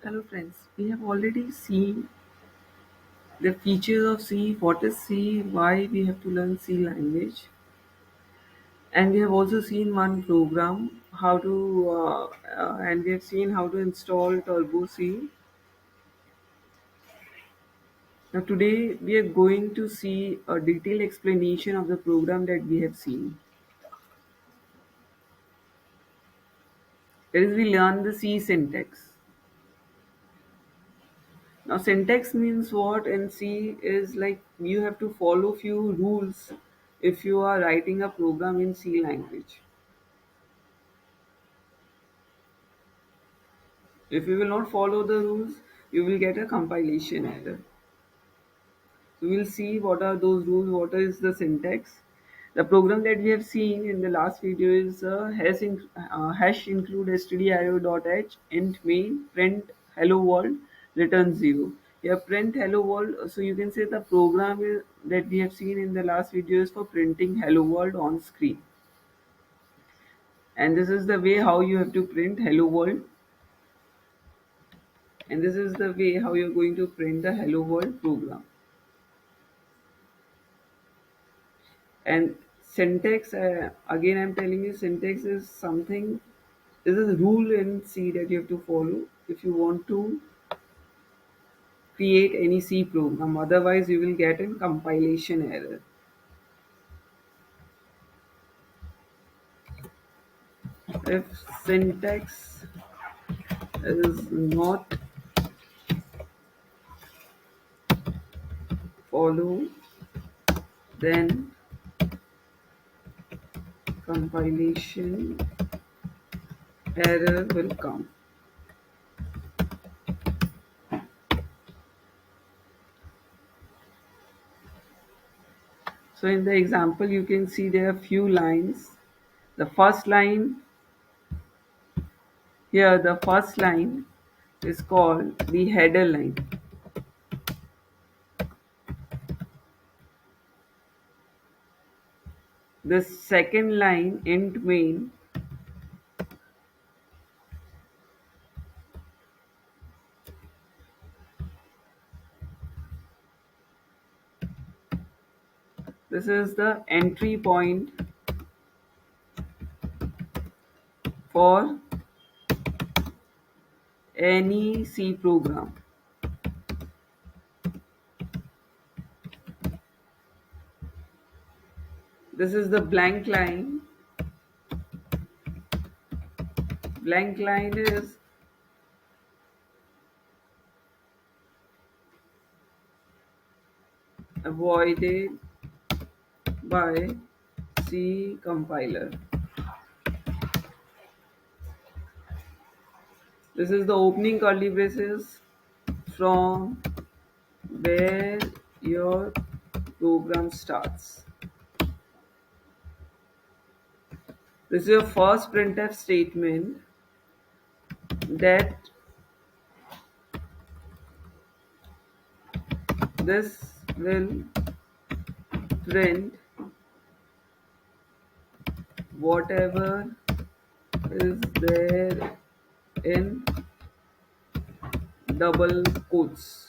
Hello friends, we have already seen the features of C, what is C, why we have to learn C language, and we have also seen one program how to and we have seen how to install Turbo C. Now today we are going to see a detailed explanation of the program that we have seen. That is, we learn the C syntax. Now syntax means what in C is like you have to follow few rules if you are writing a program in C language. If you will not follow the rules, you will get a compilation error. So we'll see what are those rules, what is the syntax. The program that we have seen in the last video is hash include stdio.h int main print hello world return 0. Yeah, print hello world. So you can say the program that we have seen in the last video is for printing hello world on screen. And this is the way how you have to print hello world, and this is the way how you're going to print the hello world program. And syntax, again I'm telling you, syntax is something, this is a rule in C that you have to follow if you want to create any C program, otherwise you will get a compilation error. If syntax is not follow, then compilation error will come. So in the example you can see there are few lines. The first line here, the first line is called the header line. The second line int main, this is the entry point for any C program. This is the blank line. Blank line is avoided by C compiler. This is the opening curly braces from where your program starts. This is your first printf statement that this will print whatever is there in double quotes.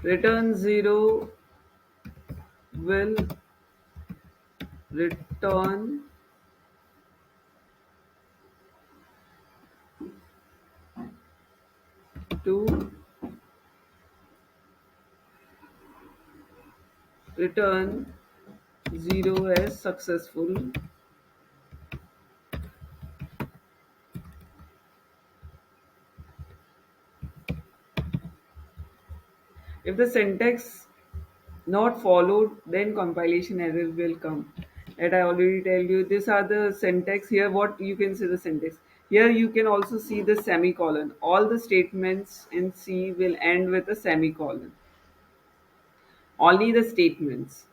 Return 0 will return to return 0 as successful. If the syntax not followed, then compilation error will come. That I already tell you. These are the syntax here. What you can see the syntax. Here you can also see the semicolon. All the statements in C will end with a semicolon. Only the statements.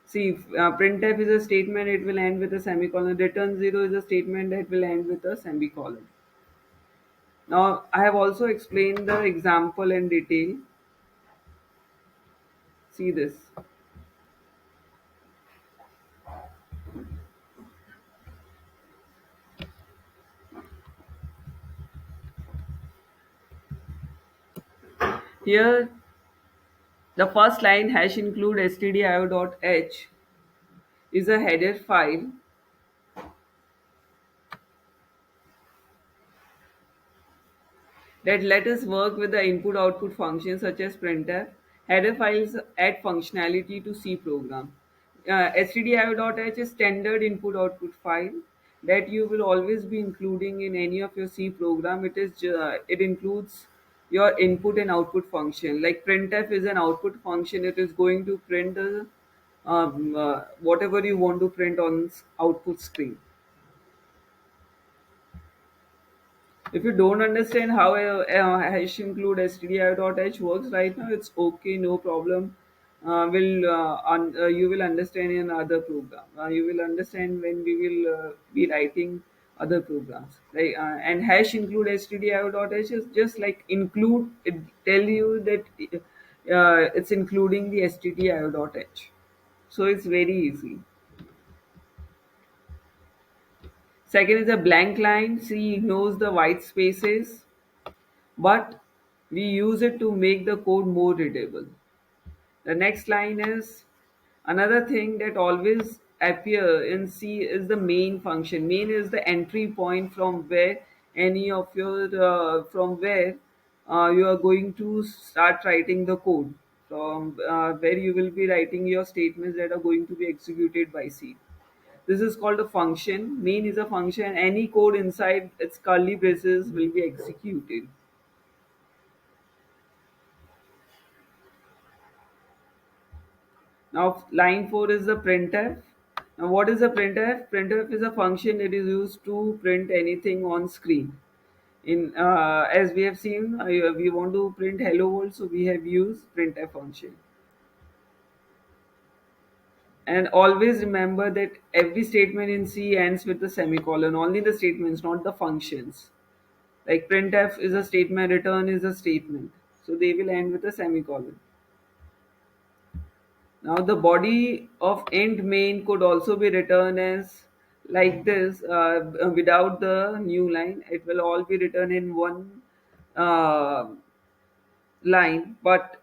See, if, printf is a statement, it will end with a semicolon. Return 0 is a statement that will end with a semicolon. Now, I have also explained the example in detail. See this. Here, the first line hash include stdio.h is a header file that let us work with the input output functions such as printf. Header files add functionality to C program. Stdio.h is standard input output file that you will always be including in any of your C program. It includes your input and output function. Like printf is an output function. It is going to print whatever you want to print on output screen. If you don't understand how hash include stdio.h works right now, it's okay, no problem. You will understand in other program. You will understand when we will be writing other programs. Like and hash include stdio.h is just like include. It tell you that it's including the stdio.h. So it's very easy. Second is a blank line. C ignores the white spaces, but we use it to make the code more readable. The next line is another thing that always appear in C is the main function. Main is the entry point from where any of your from where you are going to start writing the code, from where you will be writing your statements that are going to be executed by C. This is called a function. Main is a function. Any code inside its curly braces will be executed. Now, line 4 is the printf. Now, what is a printf? Printf is a function that is used to print anything on screen. In as we have seen, we want to print hello world, so we have used printf function. And always remember that every statement in C ends with the semicolon. Only the statements, not the functions. Like printf is a statement, return is a statement, so they will end with a semicolon. Now the body of int main could also be written as like this without the new line. It will all be written in one uh, line, but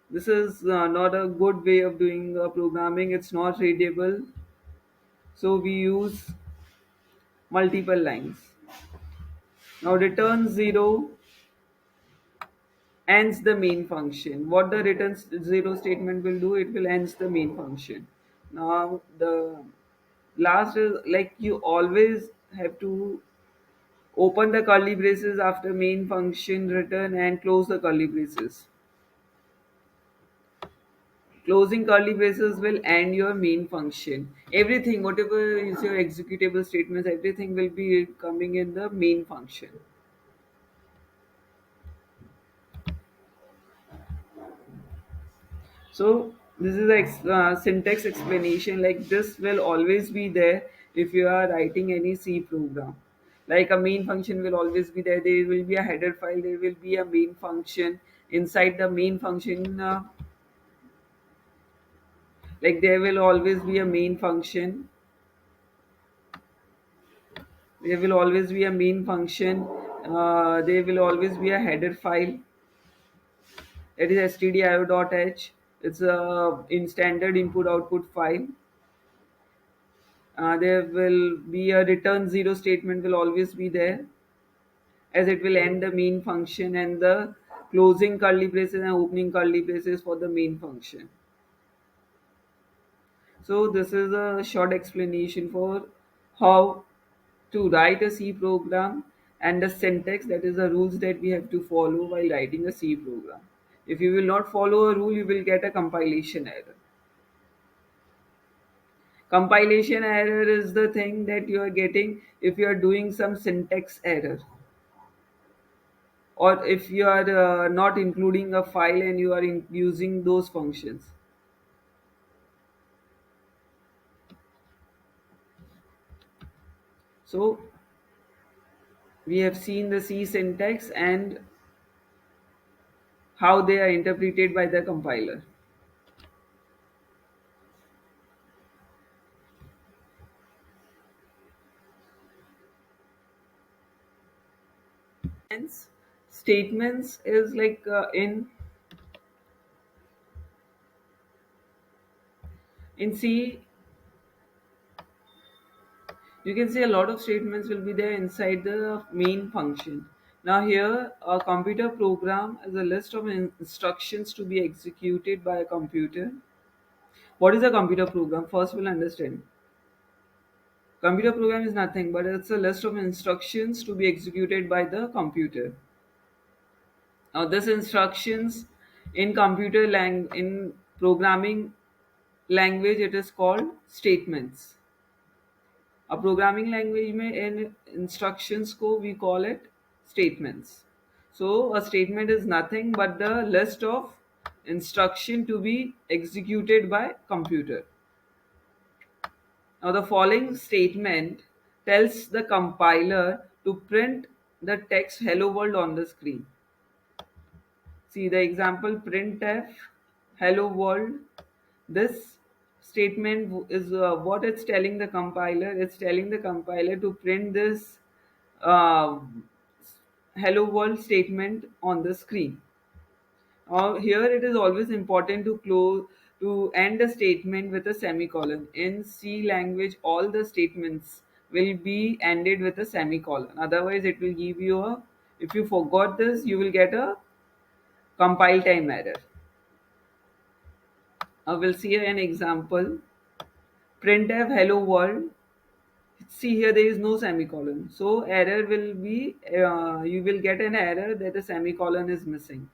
this is not a good way of doing programming. It's not readable, so we use multiple lines. Now return 0 ends the main function. What the return 0 statement will do, it will ends the main function. Now the last is like you always have to open the curly braces after main function return and close the curly braces. Closing curly braces will end your main function. Everything, whatever is your executable statements, everything will be coming in the main function. So this is a syntax explanation. Like this will always be there if you are writing any C program. Like a main function will always be there. There will be a header file. There will be a main function. Inside the main function, like there will always be a main function. There will always be a main function. There will always be a header file. It is stdio.h. It's a in standard input output file. There will be a return 0 statement will always be there, as it will end the main function, and the closing curly braces and opening curly braces for the main function. So this is a short explanation for how to write a C program and the syntax, that is the rules that we have to follow while writing a C program. If you will not follow a rule, you will get a compilation error. Compilation error is the thing that you are getting if you are doing some syntax error, or if you are not including a file and you are using those functions. So we have seen the C syntax and how they are interpreted by the compiler. Hence, Statements is like in C, you can see a lot of statements will be there inside the main function. Now here, a computer program is a list of instructions to be executed by a computer. What is a computer program? First we'll understand. Computer program is nothing but it's a list of instructions to be executed by the computer. Now this instructions in in programming language it is called statements. A programming language में in instructions को we call it statements. So a statement is nothing but the list of instruction to be executed by computer. Now the following statement tells the compiler to print the text hello world on the screen. See the example printf hello world. This statement is what it's telling the compiler. It's telling the compiler to print this uh, hello world statement on the screen. Here it is always important to close to end a statement with a semicolon. In C language, all the statements will be ended with a semicolon. Otherwise, it will give you a, if you forgot this, you will get a compile time error. We'll see an example. Printf hello world. See here there is no semicolon. So error will be, you will get an error that the semicolon is missing.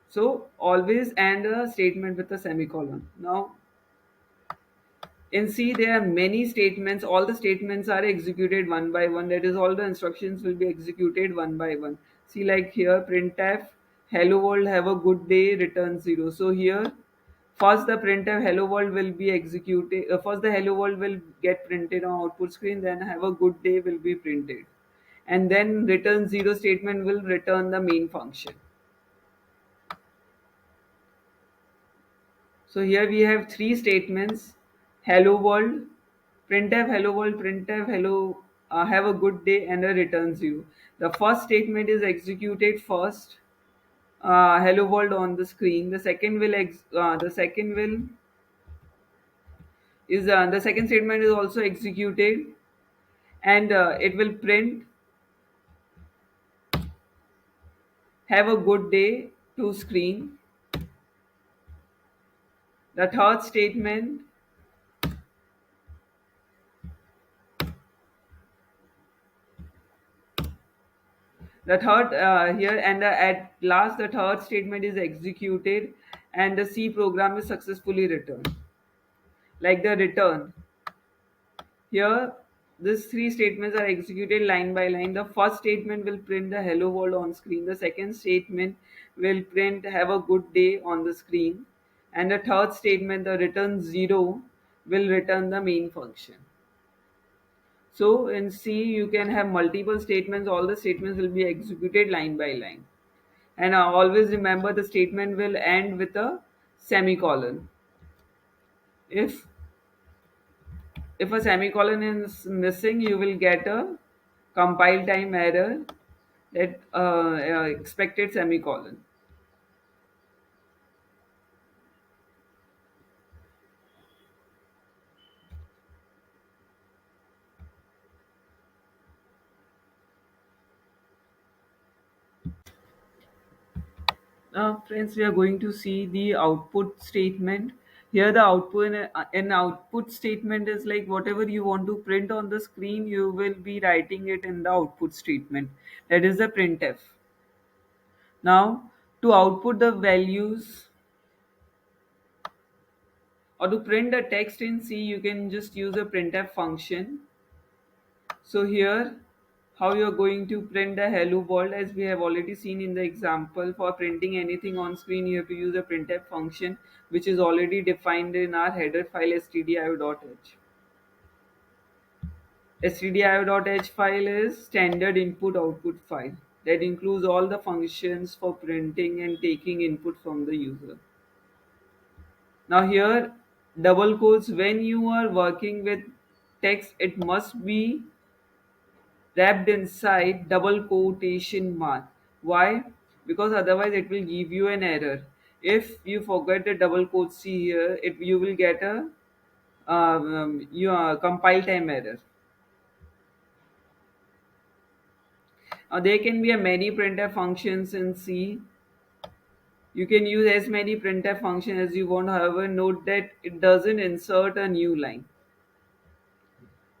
So always end a statement with a semicolon. Now in C there are many statements. All the statements are executed one by one. That is all the instructions will be executed one by one. See like here printf hello world have a good day return 0. So here first the printf hello world will be executed. First the hello world will get printed on output screen. Then have a good day will be printed. And then return 0 statement will return the main function. So here we have three statements: hello world, printf hello world, printf hello have a good day, and a return 0. The first statement is executed first, hello world on the screen. The second statement is also executed, and it will print have a good day to screen. The third statement the third here and at last the third statement is executed and the C program is successfully returned. Like the return here, these three statements are executed line by line. The first statement will print the hello world on screen. The second statement will print have a good day on the screen, and the third statement, the return 0, will return the main function. So in C, you can have multiple statements. All the statements will be executed line by line. And always remember the statement will end with a semicolon. If if a semicolon is missing, you will get a compile time error that expected semicolon. Now, friends, we are going to see the output statement. Here, the output an output statement is like whatever you want to print on the screen, you will be writing it in the output statement. That is the printf. Now, to output the values or to print the text in C, you can just use a printf function. So here, how you are going to print the hello world, as we have already seen in the example. For printing anything on screen, you have to use a printf function, which is already defined in our header file stdio.h. Stdio.h file is standard input output file that includes all the functions for printing and taking input from the user. Now here, double quotes, when you are working with text, it must be wrapped inside double quotation mark. Why? Because otherwise it will give you an error. If you forget the double quotes here, you will get a your compile time error. There can be a many printf functions in C. You can use as many printf function as you want. However, note that it doesn't insert a new line.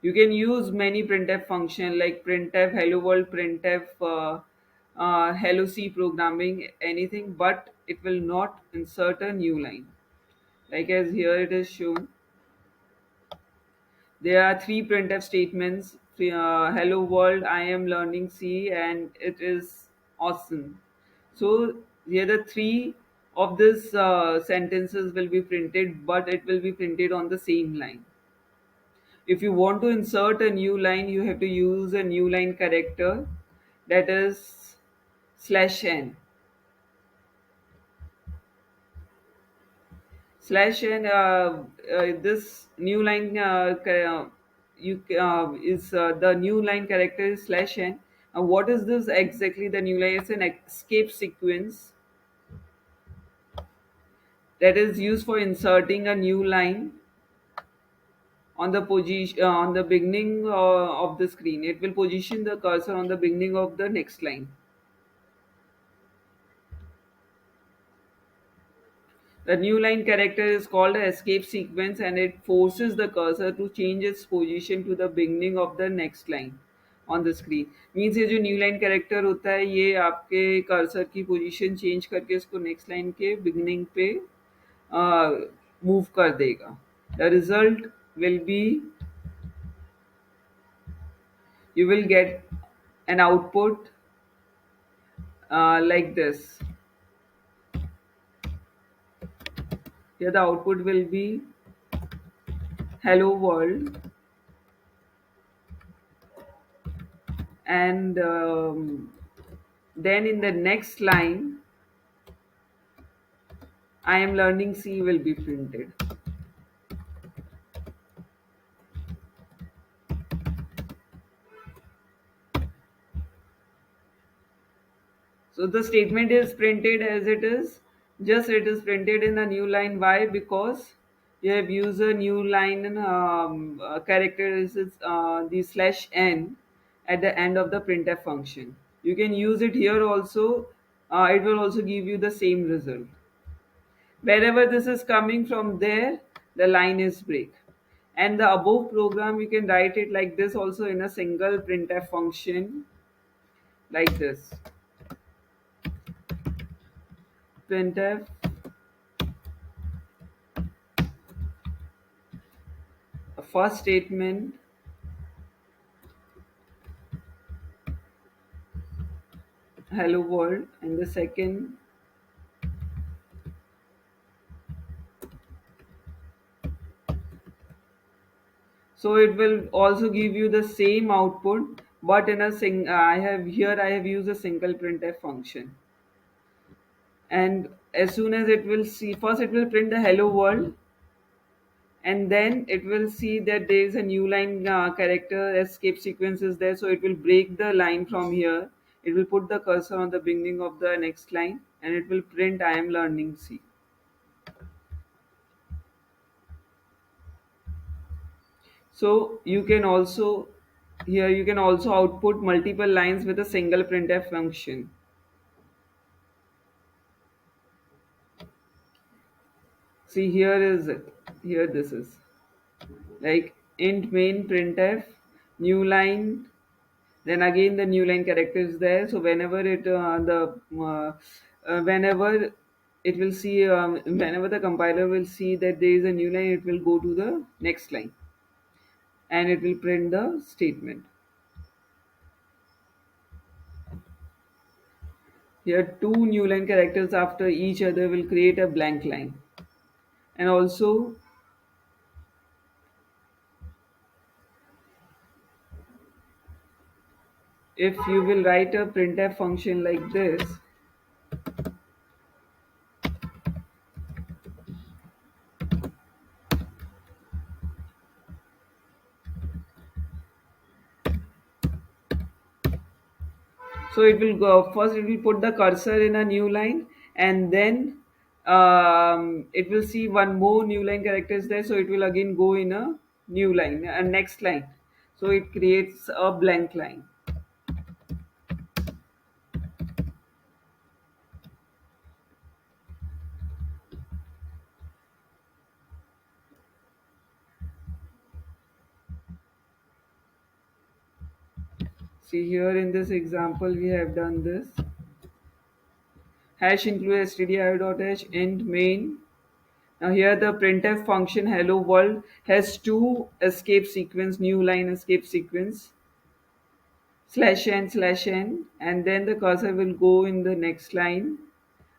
You can use many printf function like printf hello world, printf hello C programming, anything, but it will not insert a new line. Like as here it is shown, there are three printf statements: hello world, I am learning C, and it is awesome. So here the three of these sentences will be printed, but it will be printed on the same line. If you want to insert a new line, you have to use a new line character, that is /n. This new line you is the new line character is /n. What is this exactly? The new line is an escape sequence that is used for inserting a new line on the position on the beginning of the screen. It will position the cursor on the beginning of the next line. The new line character is called a escape sequence, and it forces the cursor to change its position to the beginning of the next line on the screen. Means ये जो new line character होता है ये आपके cursor की position change करके इसको next line के बिगनिंग पे मूव कर देगा. The result will be you will get an output like this. Here the output will be hello world, and then in the next line I am learning C will be printed. So the statement is printed as it is, just it is printed in a new line. Why? Because you have used a new line character is the /n at the end of the printf function. You can use it here also. It will also give you the same result. Wherever this is coming from, there the line is break. And the above program you can write it like this also in a single printf function like this. Printf first statement hello world, and the second so it will also give you the same output, but in a I have used a single printf function. And as soon as it will see, first it will print the hello world, and then it will see that there is a new line character escape sequence is there, so it will break the line from here. It will put the cursor on the beginning of the next line, and it will print I am learning C. So you can also here you can also output multiple lines with a single printf function. See, here is it. Here this is like int main printf new line. Then again the new line character is there. So whenever whenever it will see whenever the compiler will see that there is a new line, it will go to the next line and it will print the statement. Here two new line characters after each other will create a blank line. And also if you will write a printf function like this, So it will go first. It will put the cursor in a new line, and then it will see one more new line characters there. So it will again go in a new line, a next line. So it creates a blank line. See here in this example, we have done this. Hash include stdio.h int main. Now here the printf function hello world has two escape sequence, new line escape sequence, /n/n, and then the cursor will go in the next line.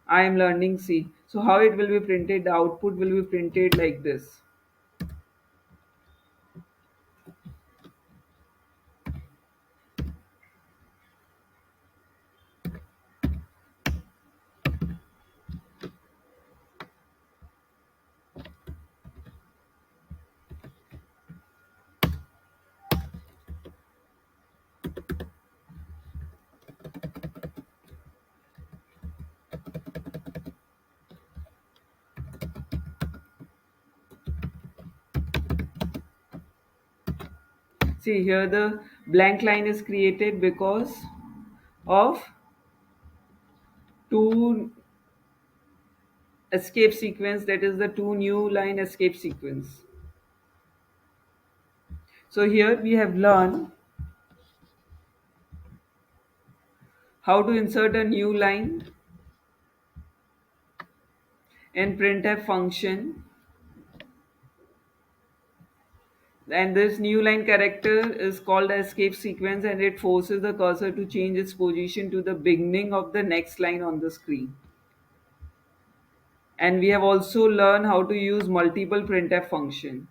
I am learning C. So how it will be printed? The output will be printed like this. See here the blank line is created because of two escape sequence, that is the two new line escape sequence. So here we have learned how to insert a new line in printf function, and this new line character is called the escape sequence, and it forces the cursor to change its position to the beginning of the next line on the screen. And we have also learned how to use multiple printf function.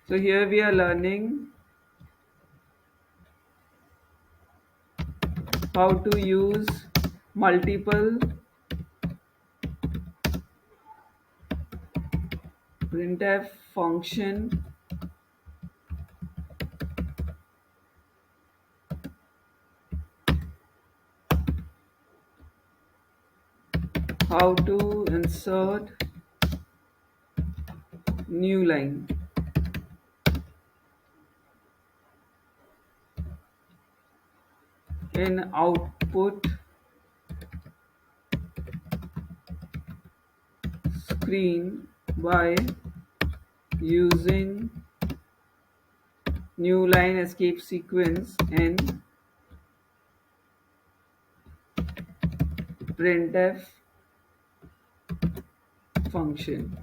So here we are learning how to use multiple printf function, how to insert new line in output screen by using new line escape sequence and printf function.